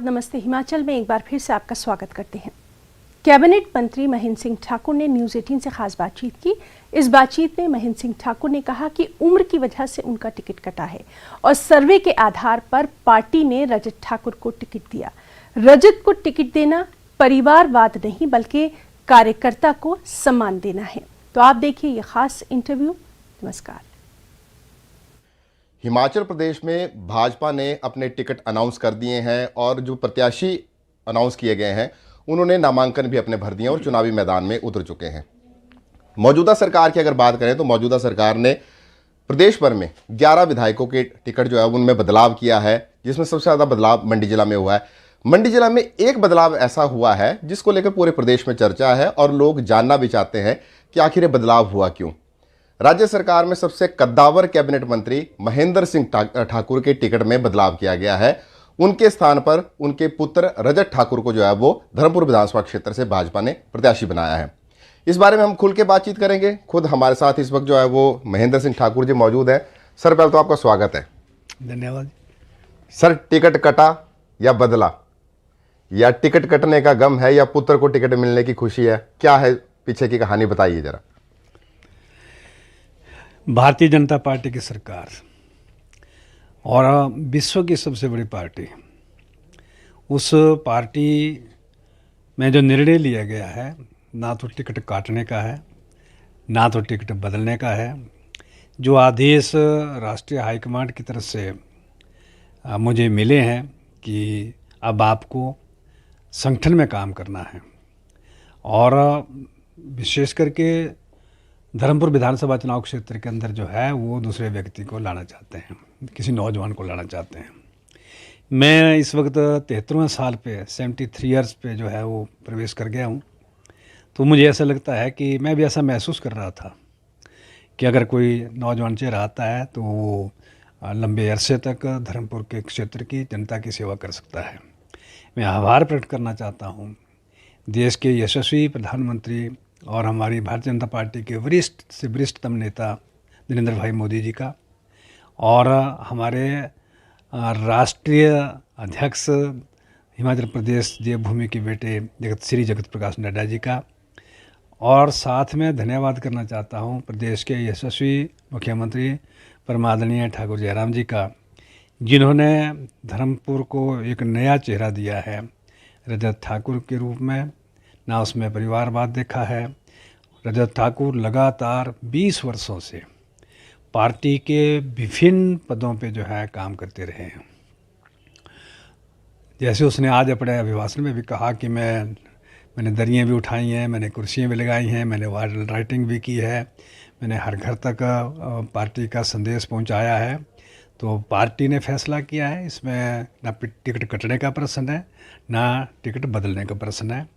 नमस्ते। हिमाचल में एक बार फिर से आपका स्वागत करते हैं। कैबिनेट मंत्री महेंद्र सिंह ठाकुर ने न्यूज़ 18 से खास बातचीत की। इस बातचीत में महेंद्र सिंह ठाकुर ने कहा कि उम्र की वजह से उनका टिकट कटा है और सर्वे के आधार पर पार्टी ने रजत ठाकुर को टिकट दिया। रजत को टिकट देना परिवारवाद नहीं बल्कि कार्यकर्ता को सम्मान देना है। तो आप देखिए ये खास इंटरव्यू। नमस्कार। हिमाचल प्रदेश में भाजपा ने अपने टिकट अनाउंस कर दिए हैं और जो प्रत्याशी अनाउंस किए गए हैं उन्होंने नामांकन भी अपने भर दिए और चुनावी मैदान में उतर चुके हैं। मौजूदा सरकार की अगर बात करें तो मौजूदा सरकार ने प्रदेश भर में 11 विधायकों के टिकट जो है उनमें बदलाव किया है, जिसमें सबसे ज़्यादा बदलाव मंडी जिला में हुआ है। मंडी जिला में एक बदलाव ऐसा हुआ है जिसको लेकर पूरे प्रदेश में चर्चा है और लोग जानना भी चाहते हैं कि आखिर ये बदलाव हुआ क्यों। राज्य सरकार में सबसे कद्दावर कैबिनेट मंत्री महेंद्र सिंह ठाकुर के टिकट में बदलाव किया गया है। उनके स्थान पर उनके पुत्र रजत ठाकुर को जो है वो धर्मपुर विधानसभा क्षेत्र से भाजपा ने प्रत्याशी बनाया है। इस बारे में हम खुल के बातचीत करेंगे। खुद हमारे साथ इस वक्त जो है वो महेंद्र सिंह ठाकुर जी मौजूद है। सर, पहले तो आपका स्वागत है। धन्यवाद। सर, टिकट कटा या बदला, या टिकट कटने का गम है या पुत्र को टिकट मिलने की खुशी है, क्या है पीछे की कहानी बताइए जरा। भारतीय जनता पार्टी की सरकार और विश्व की सबसे बड़ी पार्टी, उस पार्टी में जो निर्णय लिया गया है ना तो टिकट काटने का है ना तो टिकट बदलने का है। जो आदेश राष्ट्रीय हाईकमांड की तरफ से मुझे मिले हैं कि अब आपको संगठन में काम करना है और विशेष करके धर्मपुर विधानसभा चुनाव क्षेत्र के अंदर जो है वो दूसरे व्यक्ति को लाना चाहते हैं, किसी नौजवान को लाना चाहते हैं। मैं इस वक्त 73वें साल पे 73 ईयर्स पे जो है वो प्रवेश कर गया हूँ। तो मुझे ऐसा लगता है कि मैं भी ऐसा महसूस कर रहा था कि अगर कोई नौजवान चेहरा आता है तो वो लंबे अरसे तक धर्मपुर के क्षेत्र की जनता की सेवा कर सकता है। मैं आभार प्रकट करना चाहता हूँ देश के यशस्वी प्रधानमंत्री और हमारी भारतीय जनता पार्टी के वरिष्ठ से वरिष्ठतम नेता नरेंद्र भाई मोदी जी का और हमारे राष्ट्रीय अध्यक्ष हिमाचल प्रदेश देवभूमि के बेटे जगत प्रकाश नड्डा जी का, और साथ में धन्यवाद करना चाहता हूं प्रदेश के यशस्वी मुख्यमंत्री परमादरणीय ठाकुर जयराम जी का, जिन्होंने धर्मपुर को एक नया चेहरा दिया है रजत ठाकुर के रूप में। ना उसमें परिवारवाद देखा है। रजत ठाकुर लगातार 20 वर्षों से पार्टी के विभिन्न पदों पे जो है काम करते रहे हैं। जैसे उसने आज अपने अभिभाषण में भी कहा कि मैंने दरियाँ भी उठाई हैं, मैंने कुर्सियाँ भी लगाई हैं, मैंने वायरल राइटिंग भी की है, मैंने हर घर तक पार्टी का संदेश पहुंचाया है। तो पार्टी ने फैसला किया है, इसमें ना टिकट कटने का प्रश्न है ना टिकट बदलने का प्रश्न है।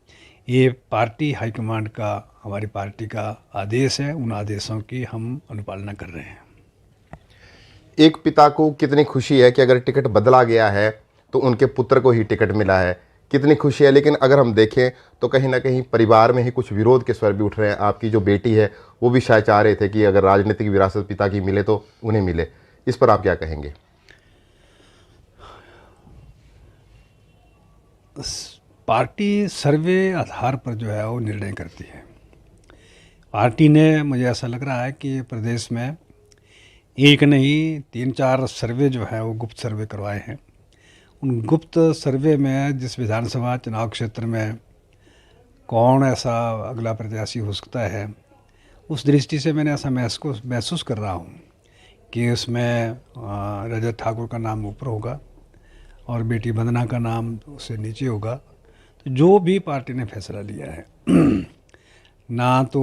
ये पार्टी हाईकमांड का, हमारी पार्टी का आदेश है। उन आदेशों की हम अनुपालना कर रहे हैं। एक पिता को कितनी खुशी है कि अगर टिकट बदला गया है तो उनके पुत्र को ही टिकट मिला है, कितनी खुशी है। लेकिन अगर हम देखें तो कहीं ना कहीं परिवार में ही कुछ विरोध के स्वर भी उठ रहे हैं। आपकी जो बेटी है वो भी शायद चाह रहे थे कि अगर राजनीतिक विरासत पिता की मिले तो उन्हें मिले। इस पर आप क्या कहेंगे? पार्टी सर्वे आधार पर जो है वो निर्णय करती है। पार्टी ने, मुझे ऐसा लग रहा है कि प्रदेश में एक नहीं 3-4 सर्वे जो है वो गुप्त सर्वे करवाए हैं। उन गुप्त सर्वे में जिस विधानसभा चुनाव क्षेत्र में कौन ऐसा अगला प्रत्याशी हो सकता है, उस दृष्टि से मैंने ऐसा महसूस कर रहा हूँ कि उसमें रजत ठाकुर का नाम ऊपर होगा और बेटी वंदना का नाम उससे नीचे होगा। तो जो भी पार्टी ने फैसला लिया है ना तो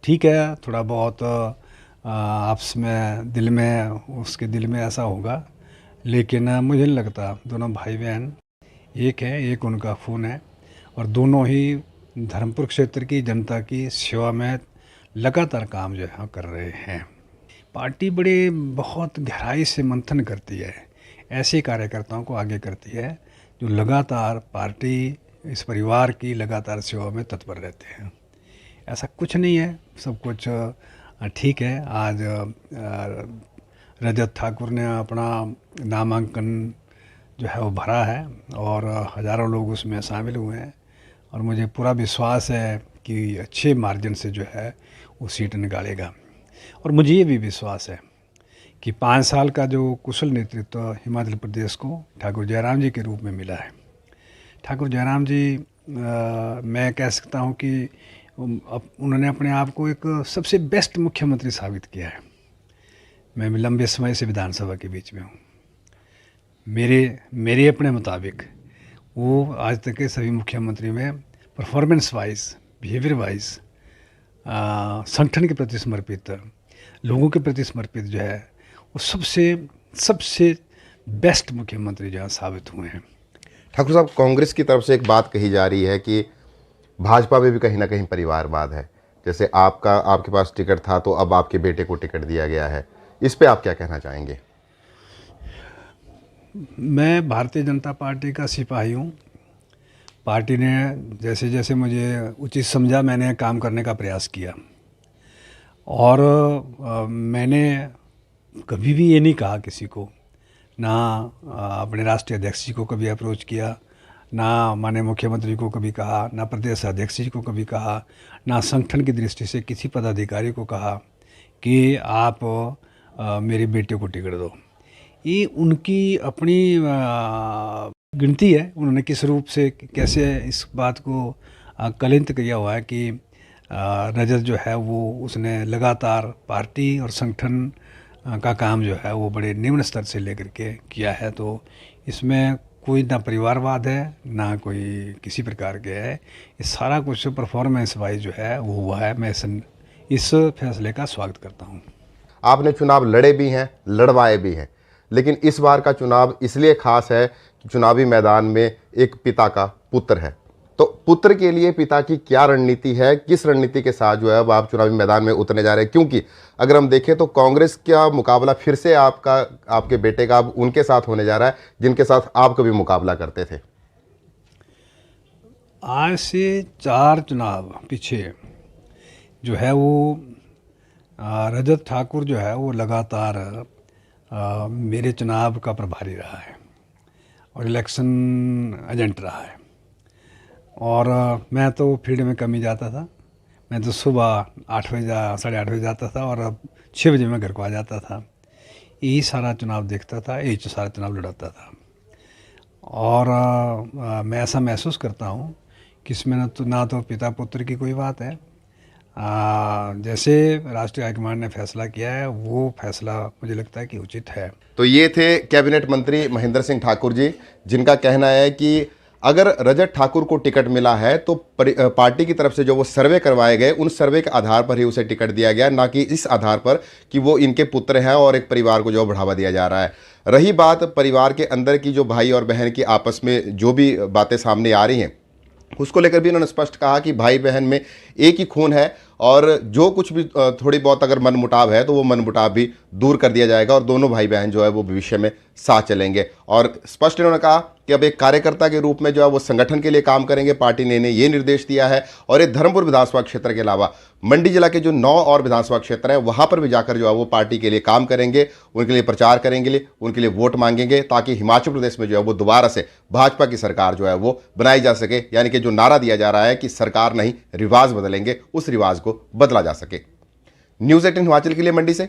ठीक है, थोड़ा बहुत आपस में दिल में, उसके दिल में ऐसा होगा, लेकिन मुझे नहीं लगता। दोनों भाई बहन एक है, एक उनका खून है और दोनों ही धर्मपुर क्षेत्र की जनता की सेवा में लगातार काम जो है कर रहे हैं। पार्टी बहुत गहराई से मंथन करती है, ऐसे कार्यकर्ताओं को आगे करती है जो लगातार पार्टी, इस परिवार की लगातार सेवा में तत्पर रहते हैं। ऐसा कुछ नहीं है, सब कुछ ठीक है। आज रजत ठाकुर ने अपना नामांकन जो है वो भरा है और हज़ारों लोग उसमें शामिल हुए हैं और मुझे पूरा विश्वास है कि अच्छे मार्जिन से जो है वो सीट निकालेगा। और मुझे ये भी विश्वास है कि 5 साल का जो कुशल नेतृत्व हिमाचल प्रदेश को ठाकुर जयराम जी के रूप में मिला है। ठाकुर जयराम जी मैं कह सकता हूँ कि उन्होंने अपने आप को एक सबसे बेस्ट मुख्यमंत्री साबित किया है। मैं लंबे समय से विधानसभा के बीच में हूँ। मेरे अपने मुताबिक वो आज तक के सभी मुख्यमंत्री में परफॉर्मेंस वाइज, बिहेवियर वाइज, संगठन के प्रति समर्पित, लोगों के प्रति समर्पित जो है वो सबसे बेस्ट मुख्यमंत्री जो है साबित हुए हैं। ठाकुर साहब, कांग्रेस की तरफ से एक बात कही जा रही है कि भाजपा में भी कहीं ना कहीं परिवारवाद है। जैसे आपके पास टिकट था तो अब आपके बेटे को टिकट दिया गया है, इस पे आप क्या कहना चाहेंगे? मैं भारतीय जनता पार्टी का सिपाही हूँ। पार्टी ने जैसे जैसे मुझे उचित समझा मैंने काम करने का प्रयास किया और मैंने कभी भी ये नहीं कहा किसी को, ना अपने राष्ट्रीय अध्यक्ष जी को कभी अप्रोच किया, ना माननीय मुख्यमंत्री को कभी कहा, ना प्रदेश अध्यक्ष जी को कभी कहा, ना संगठन की दृष्टि से किसी पदाधिकारी को कहा कि आप मेरे बेटे को टिकट दो। ये उनकी अपनी गिनती है, उन्होंने किस रूप से कैसे इस बात को कलिंत किया हुआ है कि रजत जो है वो उसने लगातार पार्टी और संगठन का काम जो है वो बड़े निम्न स्तर से लेकर के किया है। तो इसमें कोई ना परिवारवाद है ना कोई किसी प्रकार के है, ये सारा कुछ परफॉर्मेंस वाइज जो है वो हुआ है। मैं इस फैसले का स्वागत करता हूँ। आपने चुनाव लड़े भी हैं, लड़वाए भी हैं, लेकिन इस बार का चुनाव इसलिए खास है कि चुनावी मैदान में एक पिता का पुत्र है। तो पुत्र के लिए पिता की क्या रणनीति है, किस रणनीति के साथ जो है अब आप चुनावी मैदान में उतरने जा रहे हैं? क्योंकि अगर हम देखें तो कांग्रेस का मुकाबला फिर से आपके बेटे का अब उनके साथ होने जा रहा है जिनके साथ आप कभी मुकाबला करते थे। आज से 4 चुनाव पीछे जो है वो रजत ठाकुर जो है वो लगातार मेरे चुनाव का प्रभारी रहा है और इलेक्शन एजेंट रहा है। और मैं तो फील्ड में कम ही जाता था। मैं तो सुबह 8 बजे 8:30 बजे जाता था और अब 6 बजे मैं घर को आ जाता था। यही सारा चुनाव देखता था, यही सारा चुनाव लड़ाता था। और मैं ऐसा महसूस करता हूँ कि इसमें ना तो पिता पुत्र की कोई बात है। जैसे राष्ट्रीय हाईकमान ने फैसला किया है वो फैसला मुझे लगता है कि उचित है। तो ये थे कैबिनेट मंत्री महेंद्र सिंह ठाकुर जी, जिनका कहना है कि अगर रजत ठाकुर को टिकट मिला है तो पार्टी की तरफ से जो वो सर्वे करवाए गए उन सर्वे के आधार पर ही उसे टिकट दिया गया, ना कि इस आधार पर कि वो इनके पुत्र हैं और एक परिवार को जो बढ़ावा दिया जा रहा है। रही बात परिवार के अंदर की, जो भाई और बहन की आपस में जो भी बातें सामने आ रही हैं, उसको लेकर भी उन्होंने स्पष्ट कहा कि भाई बहन में एक ही खून है और जो कुछ भी थोड़ी बहुत अगर मनमुटाव है तो वो मनमुटाव भी दूर कर दिया जाएगा और दोनों भाई बहन जो है वो भविष्य में साथ चलेंगे। और स्पष्ट इन्होंने कहा कि अब एक कार्यकर्ता के रूप में जो है वो संगठन के लिए काम करेंगे। पार्टी ने इन्हें ये निर्देश दिया है और ये धर्मपुर विधानसभा क्षेत्र के अलावा मंडी जिला के जो 9 और विधानसभा क्षेत्र हैं वहाँ पर भी जाकर जो है वो पार्टी के लिए काम करेंगे, उनके लिए प्रचार करेंगे, उनके लिए वोट मांगेंगे, ताकि हिमाचल प्रदेश में जो है वो दोबारा से भाजपा की सरकार जो है वो बनाई जा सके। यानी कि जो नारा दिया जा रहा है कि सरकार नहीं रिवाज बदलेंगे, उस रिवाज को बदला जा सके। न्यूज़ 18 हिमाचल के लिए मंडी से